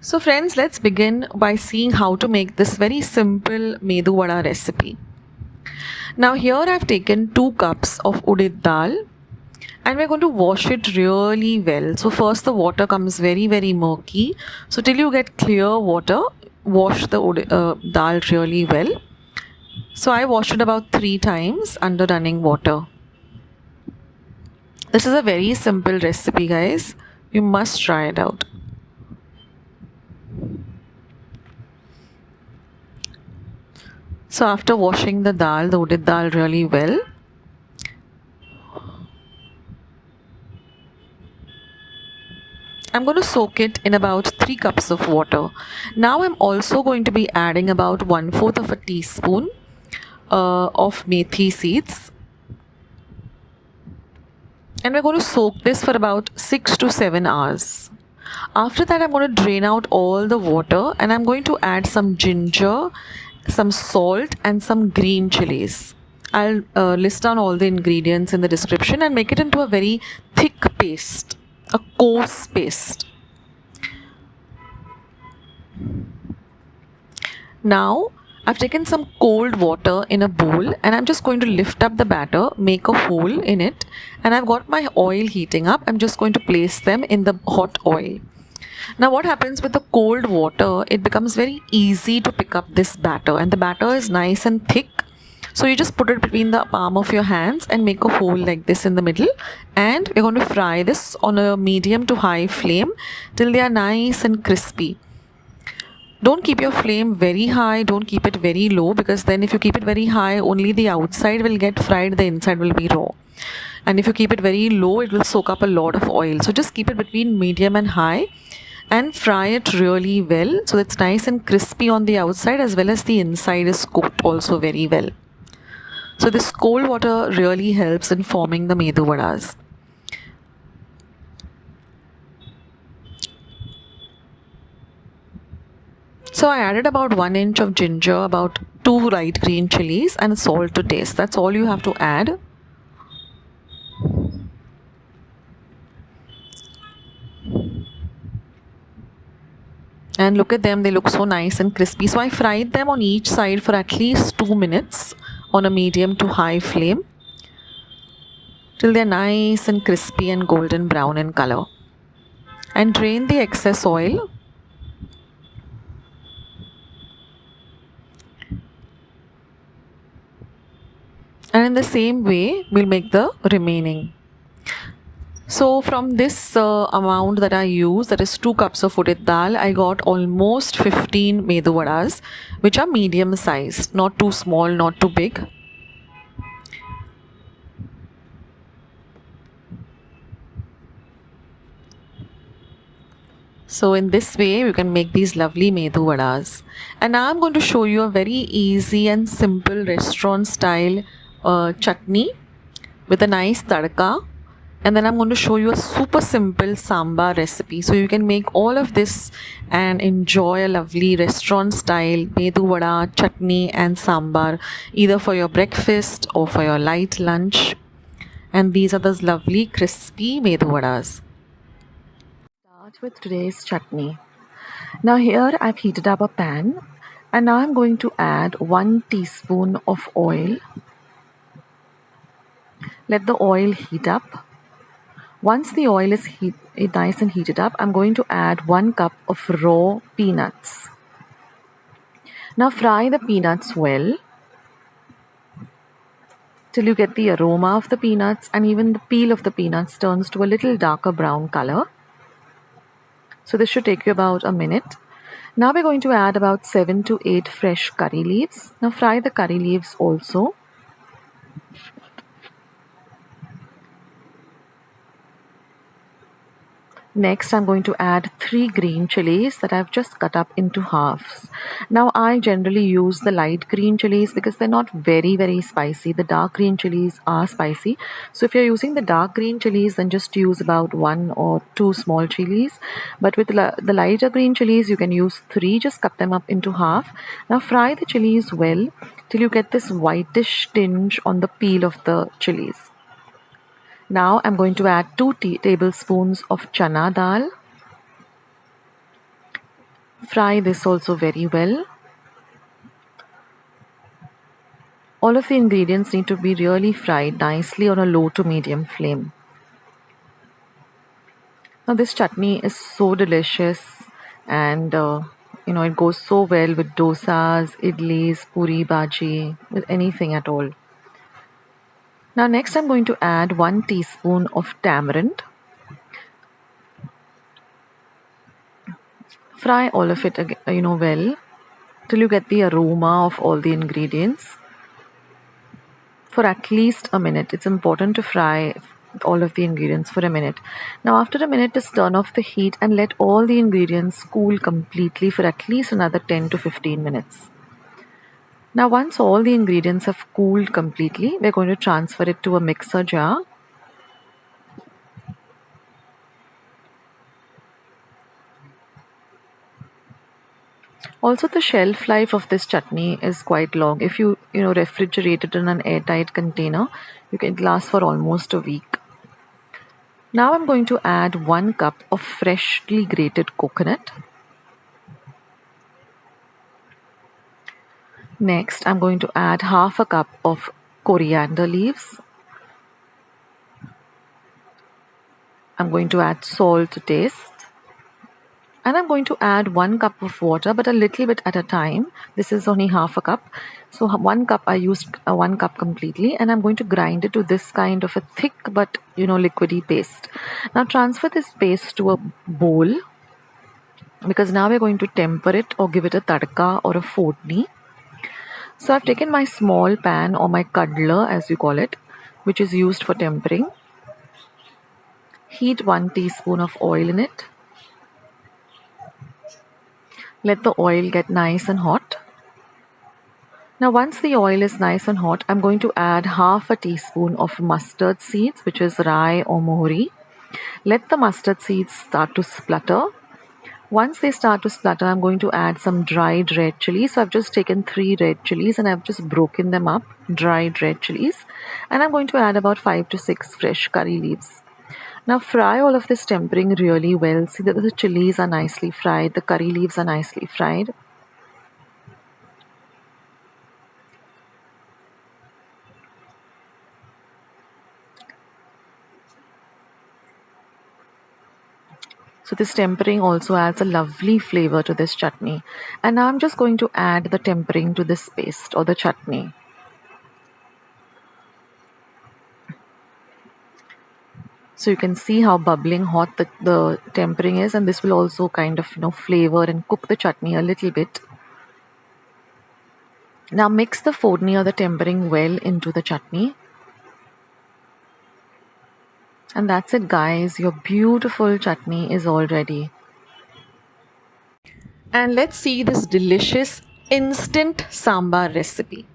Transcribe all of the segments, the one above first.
So friends, let's begin by seeing how to make this very simple Medu Vada recipe. Now here I've taken 2 cups of udid dal and we're going to wash it really well. So first the water comes very murky. So till you get clear water, wash the dal really well. So I washed it about 3 times under running water. This is a very simple recipe, guys. You must try it out. So after washing the udid dal really well, I'm going to soak it in about 3 cups of water. Now I'm also going to be adding about 1/4 of a teaspoon of methi seeds. And we're going to soak this for about 6 to 7 hours. After that, I'm going to drain out all the water and I'm going to add some ginger, some salt and some green chillies. I'll list down all the ingredients in the description and make it into a very thick paste, a coarse paste. Now I've taken some cold water in a bowl and I'm just going to lift up the batter, make a hole in it, and I've got my oil heating up. I'm just going to place them in the hot oil. Now what happens with the cold water, it becomes very easy to pick up this batter, and the batter is nice and thick. So you just put it between the palm of your hands and make a hole like this in the middle, and we're going to fry this on a medium to high flame till they are nice and crispy. Don't keep your flame very high, don't keep it very low, because then if you keep it very high, only the outside will get fried, the inside will be raw. And if you keep it very low, it will soak up a lot of oil. So just keep it between medium and high and fry it really well so it's nice and crispy on the outside as well as the inside is cooked also very well. So this cold water really helps in forming the Medu Vadas. So I added about 1 inch of ginger, about 2 light green chilies and salt to taste. That's all you have to add. And look at them, they look so nice and crispy. So I fried them on each side for at least 2 minutes on a medium to high flame till they're nice and crispy and golden brown in color. And drain the excess oil. And in the same way, we'll make the remaining. So from this amount that I use, that is 2 cups of udid dal, I got almost 15 Medu Vadas, which are medium sized, not too small, not too big. So in this way, you can make these lovely Medu Vadas. And now I'm going to show you a very easy and simple restaurant style chutney with a nice tadka. And then I'm going to show you a super simple sambar recipe. So you can make all of this and enjoy a lovely restaurant style Medu Vada, chutney and sambar, either for your breakfast or for your light lunch. And these are those lovely crispy Medu Vadas. Start with today's chutney. Now here I've heated up a pan and now I'm going to add 1 teaspoon of oil. Let the oil heat up. Once the oil is nice and heated up, I'm going to add 1 cup of raw peanuts. Now fry the peanuts well till you get the aroma of the peanuts and even the peel of the peanuts turns to a little darker brown color. So this should take you about a minute. Now we're going to add about 7 to 8 fresh curry leaves. Now fry the curry leaves also. Next, I'm going to add 3 green chillies that I've just cut up into halves. Now, I generally use the light green chillies because they're not very spicy. The dark green chillies are spicy. So if you're using the dark green chillies, then just use about 1 or 2 small chillies. But with the lighter green chillies, you can use 3. Just cut them up into half. Now, fry the chillies well till you get this whitish tinge on the peel of the chillies. Now I'm going to add 2 tablespoons of chana dal, Fry this also very well. All of the ingredients need to be really fried nicely on a low to medium flame. Now this chutney is so delicious, and it goes so well with dosas, idlis, puri, bhaji, with anything at all. Now next I'm going to add 1 teaspoon of tamarind. Fry all of it well till you get the aroma of all the ingredients for at least a minute. It's important to fry all of the ingredients for a minute. Now after a minute, just turn off the heat and let all the ingredients cool completely for at least another 10 to 15 minutes. Now once all the ingredients have cooled completely, we're going to transfer it to a mixer jar. Also, the shelf life of this chutney is quite long. If you refrigerate it in an airtight container, you can last for almost a week. Now I'm going to add 1 cup of freshly grated coconut. Next, I'm going to add half a cup of coriander leaves. I'm going to add salt to taste. And I'm going to add 1 cup of water, but a little bit at a time. This is only half a cup. So 1 cup, I used 1 cup completely, and I'm going to grind it to this kind of a thick but liquidy paste. Now transfer this paste to a bowl, because now we're going to temper it or give it a tadka or a fortni. So I've taken my small pan, or my cuddler as you call it, which is used for tempering. Heat 1 teaspoon of oil in it. Let the oil get nice and hot. Now once the oil is nice and hot, I'm going to add half a teaspoon of mustard seeds, which is rai or mohri. Let the mustard seeds start to splutter. Once they start to splutter, I'm going to add some dried red chillies. So I've just taken 3 red chillies and I've just broken them up, dried red chillies. And I'm going to add about 5 to 6 fresh curry leaves. Now fry all of this tempering really well. See that the chilies are nicely fried, the curry leaves are nicely fried. So this tempering also adds a lovely flavor to this chutney. And now I'm just going to add the tempering to this paste or the chutney. So you can see how bubbling hot the tempering is, and this will also kind of flavor and cook the chutney a little bit. Now mix the fortni or the tempering well into the chutney. And that's it, guys. Your beautiful chutney is all ready. And let's see this delicious instant sambar recipe.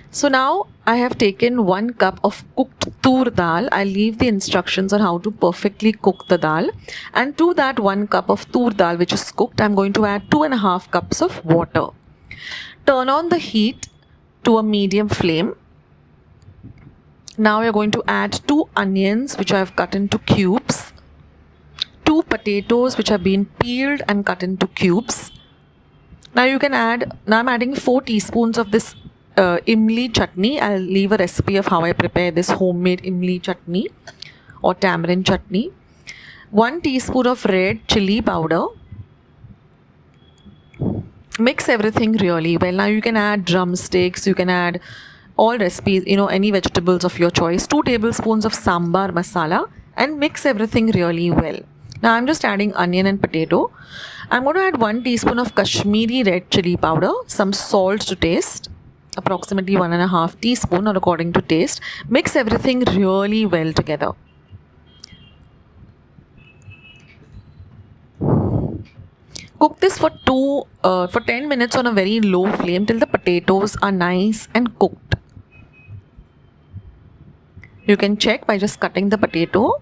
So now I have taken 1 cup of cooked toor dal. I'll leave the instructions on how to perfectly cook the dal. And to that 1 cup of toor dal which is cooked, I'm going to add 2.5 cups of water. Turn on the heat to a medium flame. Now we're going to add 2 onions which I have cut into cubes, 2 potatoes which have been peeled and cut into cubes. Now I'm adding 4 teaspoons of this imli chutney. I'll leave a recipe of how I prepare this homemade imli chutney or tamarind chutney. 1 teaspoon of red chilli powder. Mix everything really well. Now you can add drumsticks, you can add all recipes, any vegetables of your choice. 2 tablespoons of sambar masala, and mix everything really well. Now I'm just adding onion and potato. I'm going to add 1 teaspoon of Kashmiri red chili powder, some salt to taste, approximately 1.5 teaspoon or according to taste. Mix everything really well together. Cook this for 10 minutes on a very low flame till the potatoes are nice and cooked. You can check by just cutting the potato,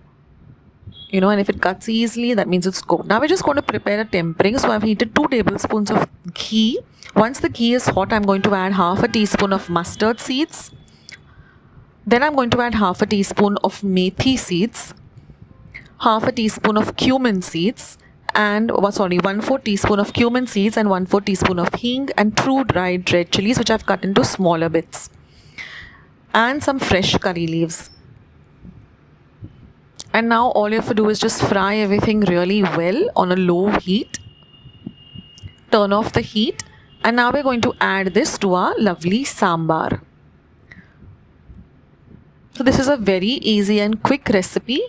and if it cuts easily, that means it's cooked. Now we're just going to prepare a tempering. So I've heated 2 tablespoons of ghee. Once the ghee is hot, I'm going to add half a teaspoon of mustard seeds. Then I'm going to add half a teaspoon of methi seeds, half a teaspoon of cumin seeds, and 1/4 teaspoon of cumin seeds and 1/4 teaspoon of hing and 2 dried red chillies which I've cut into smaller bits, and some fresh curry leaves. And now all you have to do is just fry everything really well on a low heat. Turn off the heat, and now we're going to add this to our lovely sambar. So this is a very easy and quick recipe.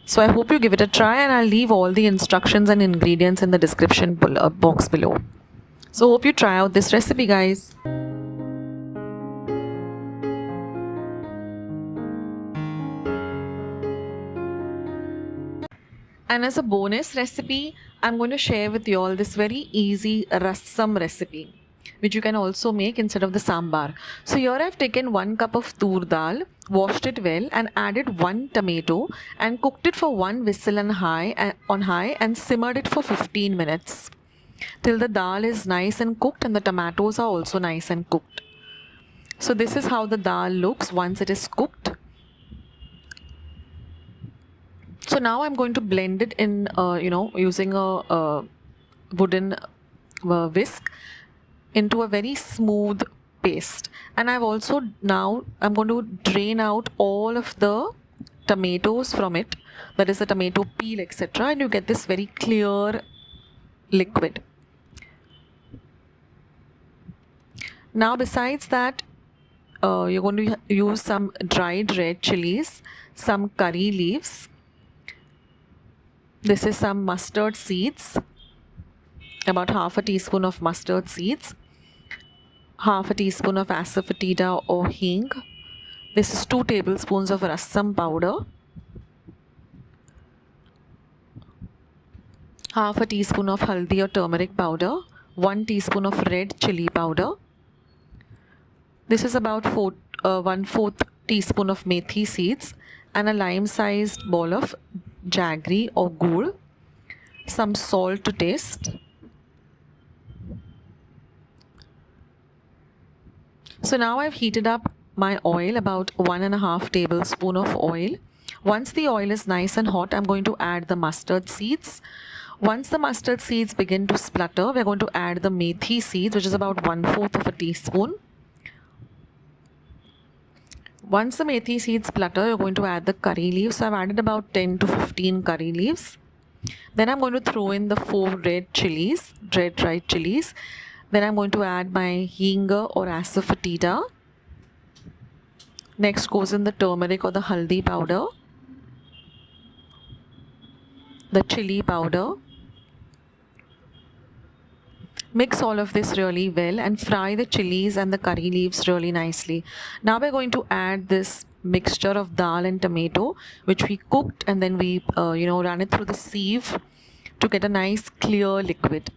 So I hope you give it a try, and I'll leave all the instructions and ingredients in the description box below. So hope you try out this recipe, guys. And as a bonus recipe, I'm going to share with you all this very easy rasam recipe, which you can also make instead of the sambar. So here I've taken 1 cup of toor dal, washed it well, and added 1 tomato and cooked it for 1 whistle on high and simmered it for 15 minutes till the dal is nice and cooked and the tomatoes are also nice and cooked. So this is how the dal looks once it is cooked. So now I'm going to blend it in, using a wooden whisk into a very smooth paste. And I'm going to drain out all of the tomatoes from it, that is the tomato peel, etc., and you get this very clear liquid. Now besides that, you're going to use some dried red chillies, some curry leaves. This is some mustard seeds, about half a teaspoon of mustard seeds, half a teaspoon of asafoetida or hing. This is 2 tablespoons of rasam powder, half a teaspoon of haldi or turmeric powder, 1 teaspoon of red chilli powder. This is about 1/4 teaspoon of methi seeds and a lime-sized ball of jaggery or ghee, some salt to taste. So now I've heated up my oil, about 1.5 tablespoon of oil. Once the oil is nice and hot, I'm going to add the mustard seeds. Once the mustard seeds begin to splutter, we're going to add the methi seeds, which is about 1/4 of a teaspoon. Once the methi seeds splutter, you're going to add the curry leaves. So I've added about 10 to 15 curry leaves. Then I'm going to throw in the 4 red dried chillies. Then I'm going to add my hing or asafoetida. Next goes in the turmeric or the haldi powder, the chilli powder. Mix all of this really well and fry the chilies and the curry leaves really nicely. Now we're going to add this mixture of dal and tomato, which we cooked, and then we ran it through the sieve to get a nice clear liquid.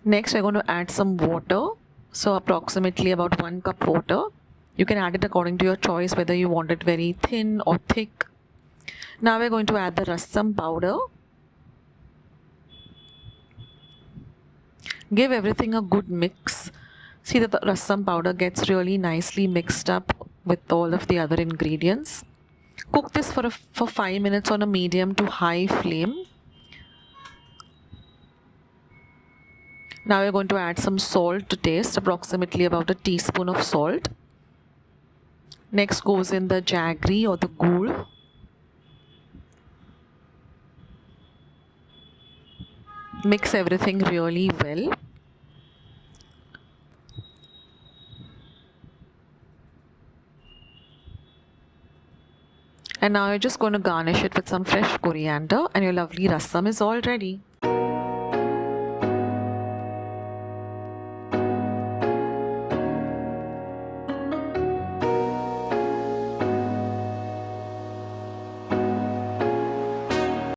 Next we're going to add some water, so approximately about 1 cup water. You can add it according to your choice, whether you want it very thin or thick. Now we're going to add the rasam powder. Give everything a good mix. See that the rasam powder gets really nicely mixed up with all of the other ingredients. Cook this for 5 minutes on a medium to high flame. Now we're going to add some salt to taste, approximately about a teaspoon of salt. Next goes in the jaggery or the ghee. Mix everything really well. And now you're just going to garnish it with some fresh coriander, and your lovely rasam is all ready.